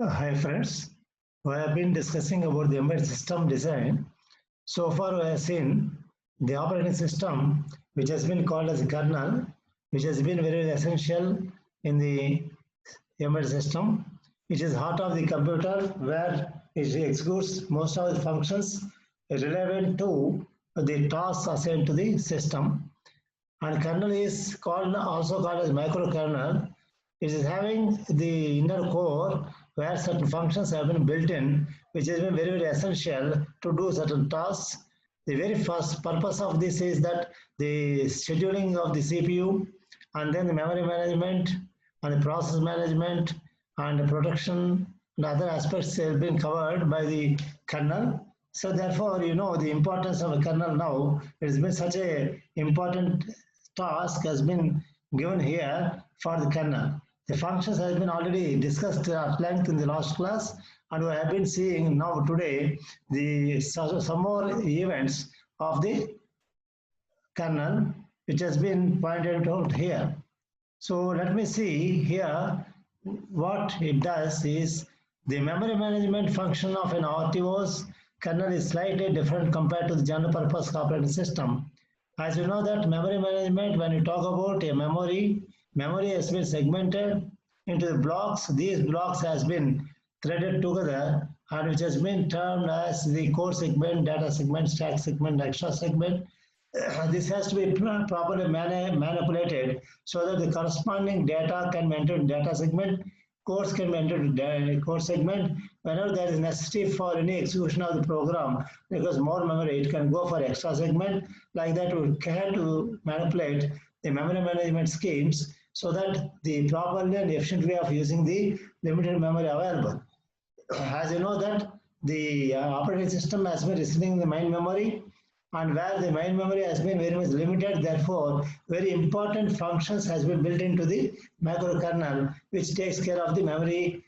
Hi friends, we have been discussing about the embedded system design. So far we have seen the operating system which has been called as kernel, which has been very essential in the embedded system, which is heart of the computer where it executes most of the functions relevant to the tasks assigned to the system. And kernel is also called as microkernel. It is having the inner core where certain functions have been built in, which has been very essential to do certain tasks. The very first purpose of this is that the scheduling of the CPU and then the memory management and the process management and the protection and other aspects have been covered by the kernel. So therefore, you know the importance of a kernel now. It has been such a important task has been given here for the kernel. The functions has been already discussed at length in the last class, and we have been seeing now today some more events of the kernel which has been pointed out here. So let me see here what it does is the memory management function of an RTOS kernel is slightly different compared to the general purpose operating system. As you know that memory management, when you talk about a memory has been segmented into the blocks. These blocks has been threaded together and which has been termed as the core segment, data segment, stack segment, extra segment. This has to be properly manipulated so that the corresponding data can be entered in data segment, codes can be entered in core segment. Whenever there is necessity for any execution of the program, because more memory, it can go for extra segment. Like that, we can to manipulate the memory management schemes so that the properly and efficient way of using the limited memory available. As you know that the operating system has been receiving the main memory, and where the main memory has been very much limited, therefore very important functions has been built into the microkernel, which takes care of the memory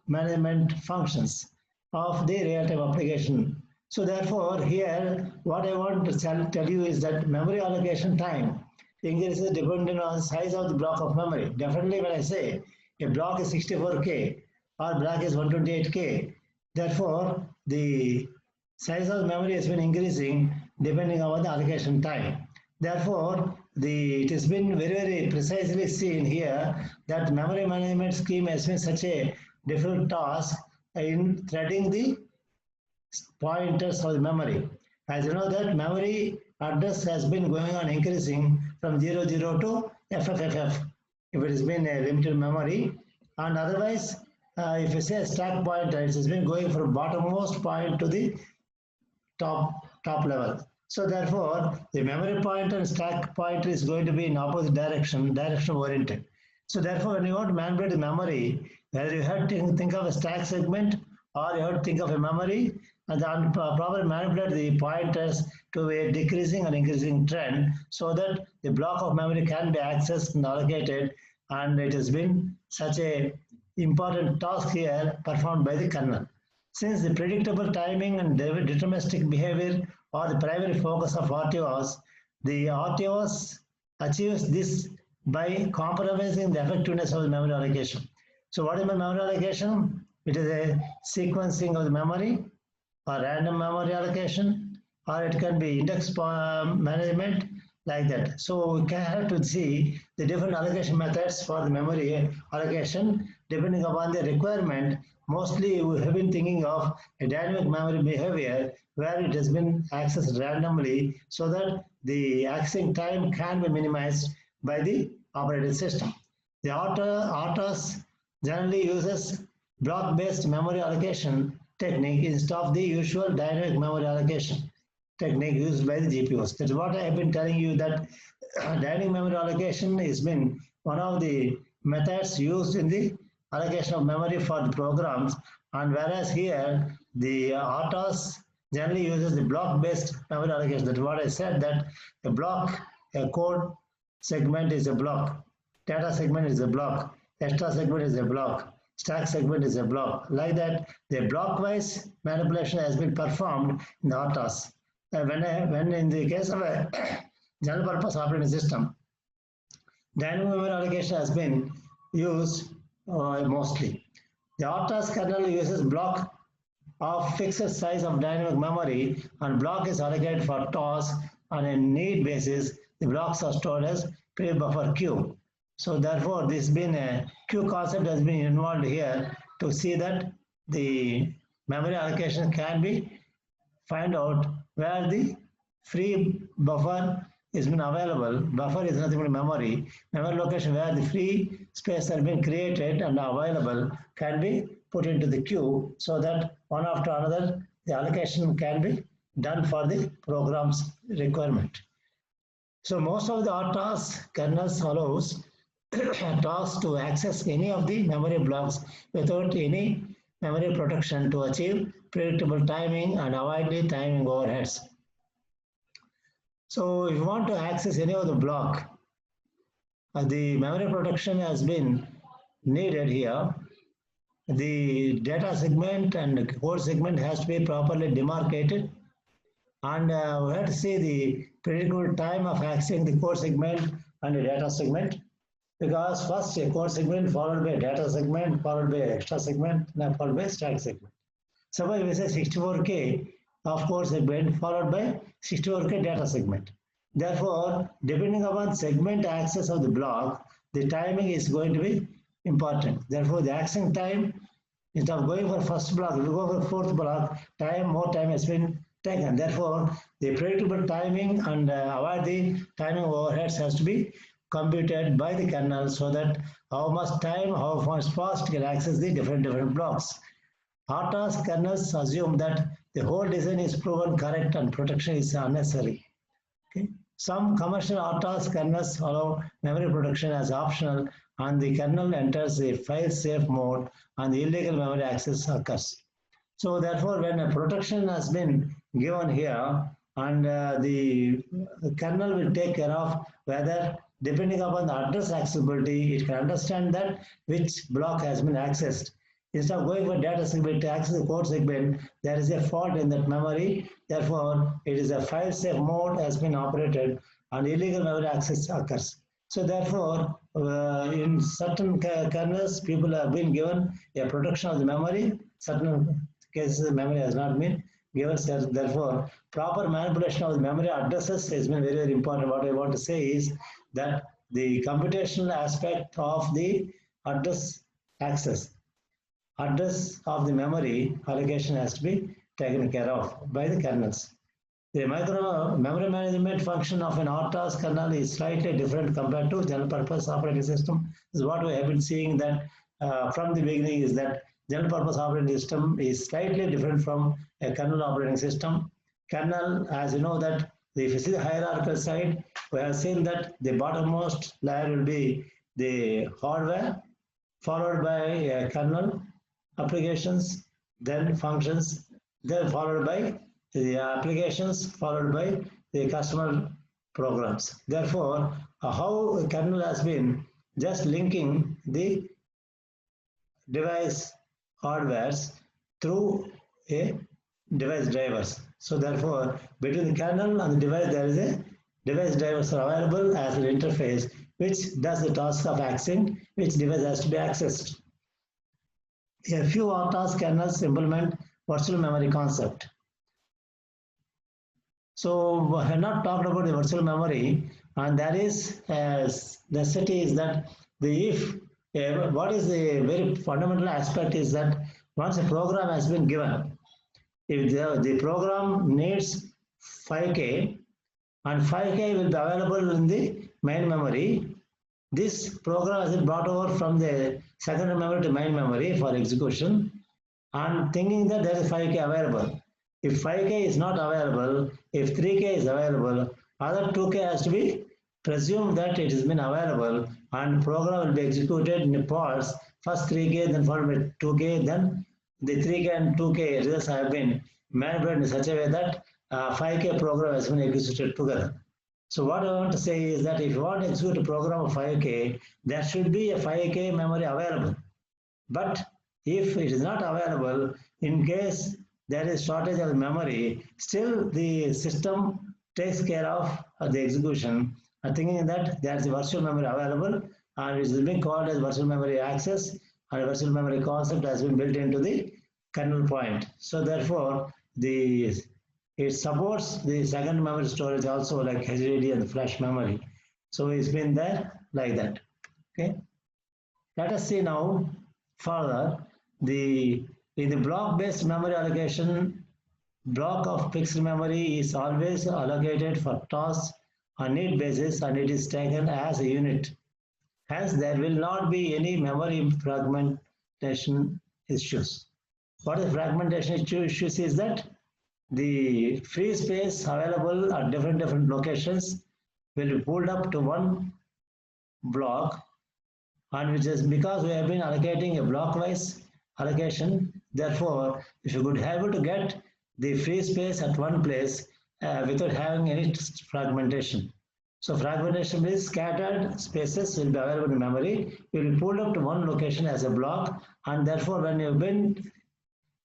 management functions of the real-time application. So therefore here what I want to tell you is that memory allocation time increases depending on the size of the block of memory. Definitely when I say a block is 64K or block is 128K, therefore the size of memory has been increasing depending on the allocation time. Therefore, it has been very precisely seen here that memory management scheme has been such a difficult task in threading the pointers of the memory. As you know that memory address has been going on increasing from 00 to FFFF if it has been a limited memory, and otherwise if you say stack pointer, it has been going from bottommost point to the top level. So therefore, the memory pointer and stack pointer is going to be in opposite direction oriented. So therefore, when you want to manipulate the memory, whether you have to think of a stack segment or you have to think of a memory, and then properly manipulate the pointers to a decreasing and increasing trend so that the block of memory can be accessed and allocated, and it has been such a important task here performed by the kernel. Since the predictable timing and deterministic behavior are the primary focus of RTOS, the RTOS achieves this by compromising the effectiveness of the memory allocation. So what is memory allocation? It is a sequencing of the memory or random memory allocation, or it can be index management like that. So we can have to see the different allocation methods for the memory allocation depending upon the requirement. Mostly we have been thinking of a dynamic memory behavior where it has been accessed randomly so that the accessing time can be minimized by the operating system. The RTOS generally uses block-based memory allocation technique instead of the usual dynamic memory allocation technique used by the GPUs. That's what I have been telling you, that dynamic memory allocation has been one of the methods used in the allocation of memory for the programs, and whereas here the RTOS generally uses the block-based memory allocation. That's what I said, that a code segment is a block, data segment is a block, extra segment is a block, stack segment is a block. Like that, the block-wise manipulation has been performed in the RTOS. When in the case of a general purpose operating system, dynamic memory allocation has been used mostly. The RTOS kernel uses block of fixed size of dynamic memory, and block is allocated for task on a need basis. The blocks are stored as pre-buffer queue. So therefore, this been a queue concept has been involved here to see that the memory allocation can be find out where the free buffer is been available. Buffer is nothing but memory. Memory location where the free space has been created and available can be put into the queue so that one after another the allocation can be done for the program's requirement. So most of the RTOS kernels allows tasks to access any of the memory blocks without any memory protection to achieve predictable timing and avoid the timing overheads. So if you want to access any of the block, the memory protection has been needed here. The data segment and code segment has to be properly demarcated, and we have to see the predictable time of accessing the code segment and the data segment, because first a code segment followed by a data segment followed by extra segment and followed by stack segment. Suppose we say 64K of code segment followed by 64K data segment. Therefore, depending upon segment access of the block, the timing is going to be important. Therefore, the accessing time, instead of going for first block, if you go for fourth block, more time has been taken. Therefore, the predictable timing and avoid the timing overheads has to be computed by the kernel so that how much time, how much fast can access the different blocks. RTOS kernels assume that the whole design is proven correct and protection is unnecessary. Okay. Some commercial RTOS kernels allow memory protection as optional, and the kernel enters a file-safe mode and the illegal memory access occurs. So therefore, when a protection has been given here, and the kernel will take care of whether, depending upon the address accessibility, it can understand that which block has been accessed. Instead of going for data segment to access the code segment, there is a fault in that memory. Therefore, it is a file-safe mode has been operated and illegal memory access occurs. So therefore, in certain kernels, people have been given a protection of the memory. Certain cases, the memory has not been given. Therefore, proper manipulation of the memory addresses has been very, very important. What I want to say is that the computational aspect of the address access, address of the memory allocation has to be taken care of by the kernels. The memory management function of an RTOS kernel is slightly different compared to general purpose operating system. This is what we have been seeing that from the beginning is that general purpose operating system is slightly different from a kernel operating system. Kernel, as you know that if you see the hierarchical side, we have seen that the bottommost layer will be the hardware, followed by kernel applications, then functions, then followed by the applications, followed by the customer programs. Therefore, how a kernel has been just linking the device hardwares through a device drivers. So therefore, between the kernel and the device, there is a device drivers are available as an interface, which does the task of accessing which device has to be accessed. A few RTOS kernels implement virtual memory concept. So we have not talked about the virtual memory, and that is necessity is that what is the very fundamental aspect is that once a program has been given, if the program needs 5K and 5K will be available in the main memory, this program has been brought over from the secondary memory to main memory for execution and thinking that there is 5K available. If 5K is not available, if 3K is available, other 2K has to be presumed that it has been available and program will be executed in parts, first 3K, then followed by 2K, then the 3K and 2K results have been manipulated in such a way that 5K program has been executed together. So what I want to say is that if you want to execute a program of 5K, there should be a 5K memory available. But if it is not available, in case there is shortage of memory, still the system takes care of the execution, thinking that there is a virtual memory available and it is being called as virtual memory access, and virtual memory concept has been built into the kernel point. So therefore, it supports the second memory storage also, like HDD and the flash memory. So it's been there like that. Okay. Let us see now further in the block-based memory allocation. Block of fixed memory is always allocated for tasks on need basis and it is taken as a unit. Hence, there will not be any memory fragmentation issues. What is fragmentation issues is that the free space available at different locations will be pulled up to one block, and which is because we have been allocating a block-wise allocation. Therefore, if you could be able to get the free space at one place without having any fragmentation. So fragmentation means scattered spaces will be available in memory, will be pulled up to one location as a block, and therefore when you've been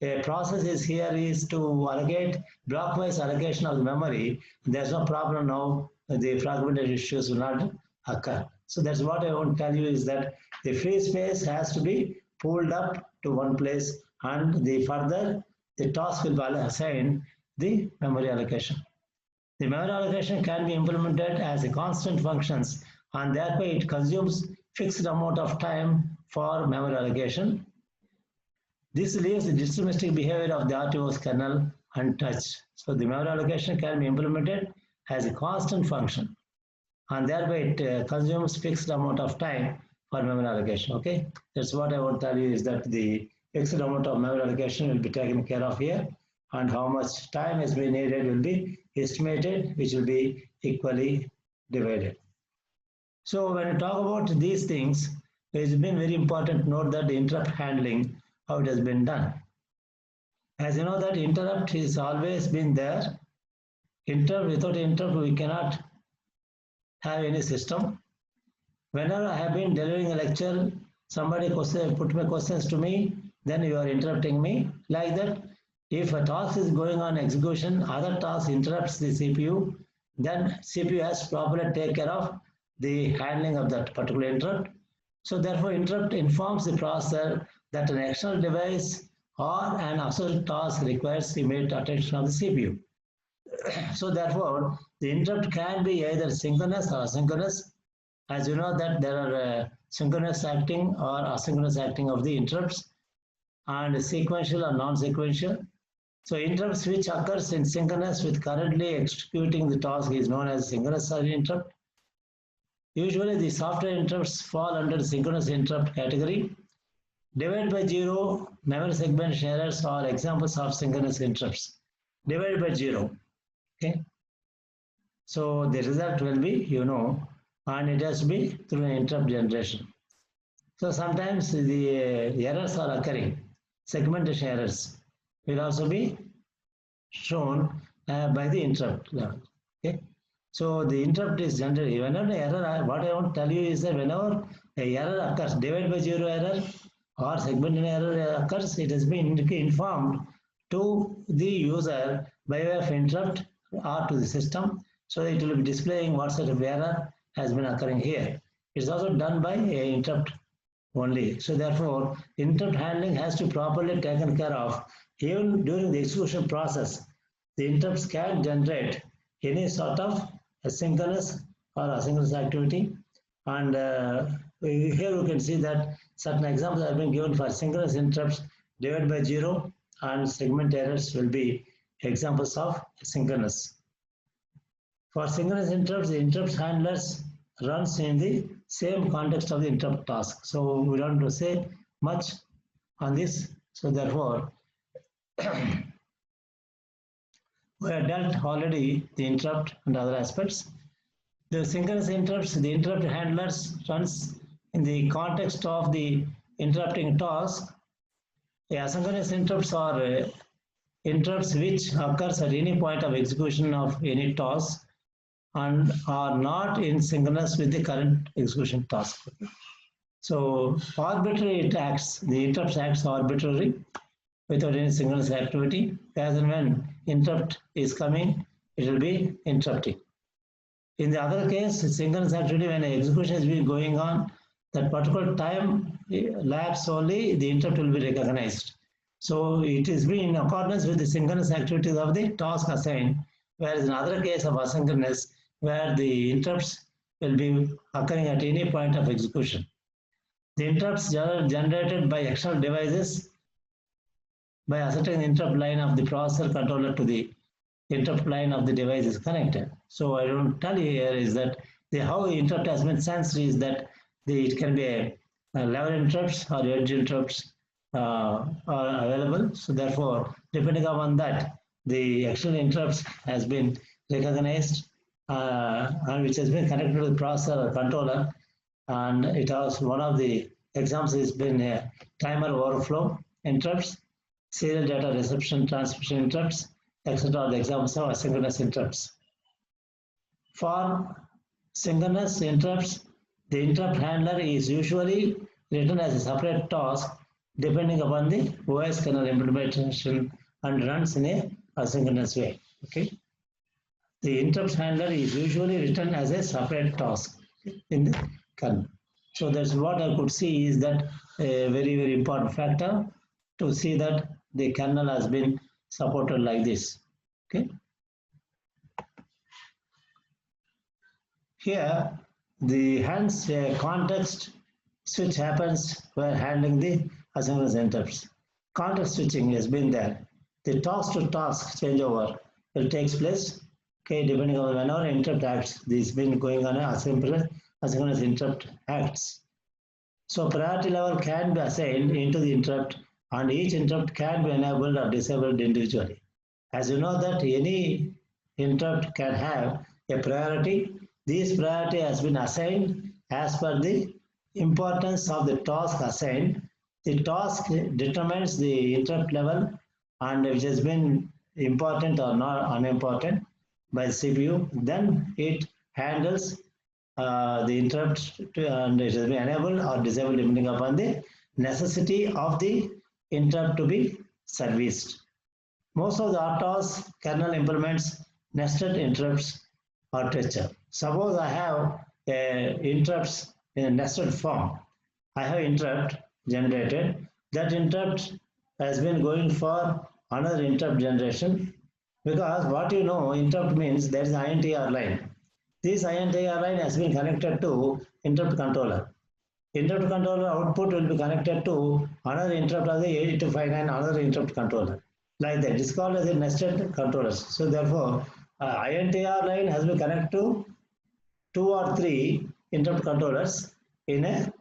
a process is here is to allocate block-wise allocation of the memory, there's no problem now, the fragmentation issues will not occur. So that's what I want to tell you is that the free space has to be pulled up to one place, and the further the task will be assigned the memory allocation. The memory allocation can be implemented as a constant functions, and thereby it consumes fixed amount of time for memory allocation. This leaves the deterministic behavior of the RTOS kernel untouched. So the memory allocation can be implemented as a constant function, and thereby it consumes fixed amount of time for memory allocation. Okay, that's what I want to tell you is that the fixed amount of memory allocation will be taken care of here, and how much time has been needed will be estimated, which will be equally divided. So when you talk about these things, it's been very important to note that the interrupt handling, how it has been done. As you know that interrupt is always been there. Without interrupt, we cannot have any system. Whenever I have been delivering a lecture, somebody put my questions to me, then you are interrupting me. Like that, if a task is going on execution, other task interrupts the CPU, then CPU has to properly take care of the handling of that particular interrupt. So therefore, interrupt informs the processor that an external device or an associated task requires immediate attention of the CPU. So therefore, the interrupt can be either synchronous or asynchronous. As you know that there are synchronous acting or asynchronous acting of the interrupts, and sequential or non-sequential. So interrupts which occurs in synchronous with currently executing the task is known as synchronous interrupt. Usually the software interrupts fall under the synchronous interrupt category. Divided by zero, memory segmentation errors are examples of synchronous interrupts. Divided by zero. Okay. So the result will be, and it has to be through an interrupt generation. So sometimes the errors are occurring. Segmentation errors will also be shown by the interrupt level. Okay. So the interrupt is generated. Whenever the error, what I want to tell you is that whenever a error occurs, divided by zero error or segmentation error occurs, it has been informed to the user by way of interrupt or to the system. So it will be displaying what sort of error has been occurring here. It's also done by an interrupt only. So therefore, interrupt handling has to be properly taken care of. Even during the execution process, the interrupts can generate any sort of asynchronous or asynchronous activity. And here you can see that certain examples have been given for synchronous interrupts divided by zero, and segment errors will be examples of synchronous. For synchronous interrupts, the interrupt handlers runs in the same context of the interrupt task. So we don't want to say much on this. So therefore, we have dealt already the interrupt and other aspects. The synchronous interrupts, the interrupt handlers runs in the context of the interrupting task. The asynchronous interrupts are interrupts which occurs at any point of execution of any task and are not in synchronous with the current execution task. So arbitrary it acts, the interrupt acts arbitrarily without any synchronous activity. As and when interrupt is coming, it will be interrupting. In the other case, synchronous activity, when execution is going on, that particular time lapse only the interrupt will be recognized. So it is being in accordance with the synchronous activities of the task assigned, whereas in other case of asynchronous, where the interrupts will be occurring at any point of execution. The interrupts generated by external devices by asserting the interrupt line of the processor controller to the interrupt line of the device is connected. So I don't tell you here is that how the interrupt has been sensed is that it can be a level interrupts or edge interrupts are available. So therefore, depending upon that, the external interrupts has been recognized and which has been connected to the processor or controller. And it has one of the examples has been a timer overflow interrupts, serial data reception transmission interrupts, etc. The examples of asynchronous interrupts. For synchronous interrupts, the interrupt handler is usually written as a separate task depending upon the OS kernel implementation and runs in a asynchronous way. Okay. The interrupt handler is usually written as a separate task in the kernel. So that's what I could see is that a very, very important factor to see that the kernel has been supported like this. Okay. Here, hence a context switch happens while handling the asynchronous interrupts. Context switching has been there. The task to task changeover will take place. Okay, depending on whenever interrupt acts, this has been going on asynchronous interrupt acts. So priority level can be assigned into the interrupt, and each interrupt can be enabled or disabled individually. As you know that any interrupt can have a priority. This priority has been assigned as per the importance of the task assigned. The task determines the interrupt level and which has been important or not unimportant by the CPU. Then it handles the interrupt and it has been enabled or disabled depending upon the necessity of the interrupt to be serviced. Most of the RTOS kernel implements nested interrupts architecture. Suppose I have interrupts in a nested form. I have interrupt generated. That interrupt has been going for another interrupt generation because what you know, interrupt means there is an INTR line. This INTR line has been connected to interrupt controller. Interrupt controller output will be connected to another interrupt of the 8259, another interrupt controller. Like that, it's called as a nested controllers. So therefore, INTR line has been connected to 2 or 3 interrupt controllers in a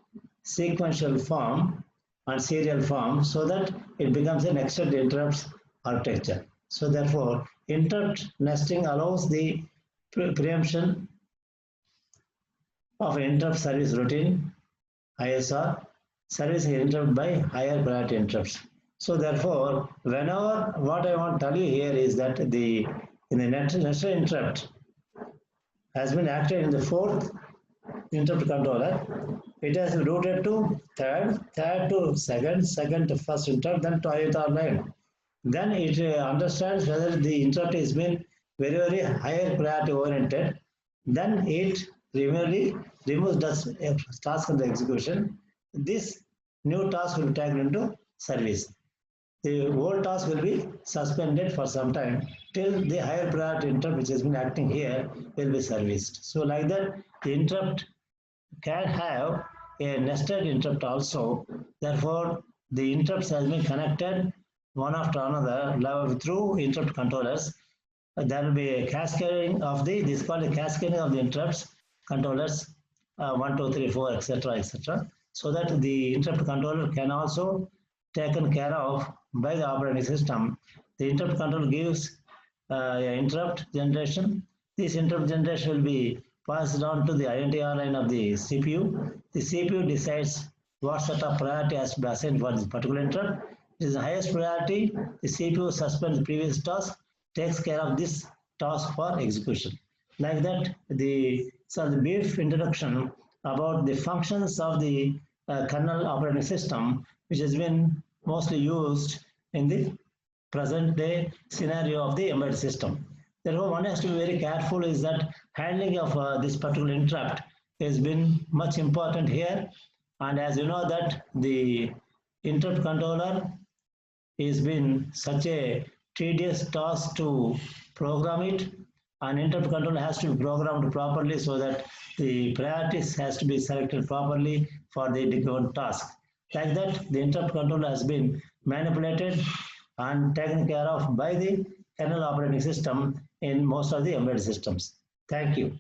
sequential form and serial form so that it becomes a nested interrupts architecture. So therefore, interrupt nesting allows the preemption of interrupt service routine, ISR, servicing interrupt by higher priority interrupts. So therefore, whenever what I want to tell you here is that in the nested interrupt has been acted in the 4th interrupt controller. It has been routed to third to second to first interrupt, then to ISR line. Then it understands whether the interrupt has been very, very higher priority oriented. Then it removes the task of the execution. This new task will be taken into service. The old task will be suspended for some time till the higher priority interrupt which has been acting here will be serviced. So like that, the interrupt can have a nested interrupt also. Therefore, the interrupts has been connected one after another through interrupt controllers. There will be a cascading of this is called a cascading of the interrupts controllers 1, 2, 3, 4, etc., etc. So that the interrupt controller can also taken care of by the operating system. The interrupt controller gives interrupt generation. This interrupt generation will be passed on to the INTR line of the CPU. The CPU decides what set of priority has to be assigned for this particular interrupt. It is the highest priority. The CPU suspends the previous task, takes care of this task for execution. Like that, the brief introduction about the functions of the kernel operating system, which has been mostly used in the present day scenario of the embedded system. Therefore, one has to be very careful is that handling of this particular interrupt has been much important here. And as you know that the interrupt controller is been such a tedious task to program it, and interrupt controller has to be programmed properly so that the priorities has to be selected properly for the given task. Like that, the interrupt controller has been manipulated and taken care of by the kernel operating system in most of the embedded systems. Thank you.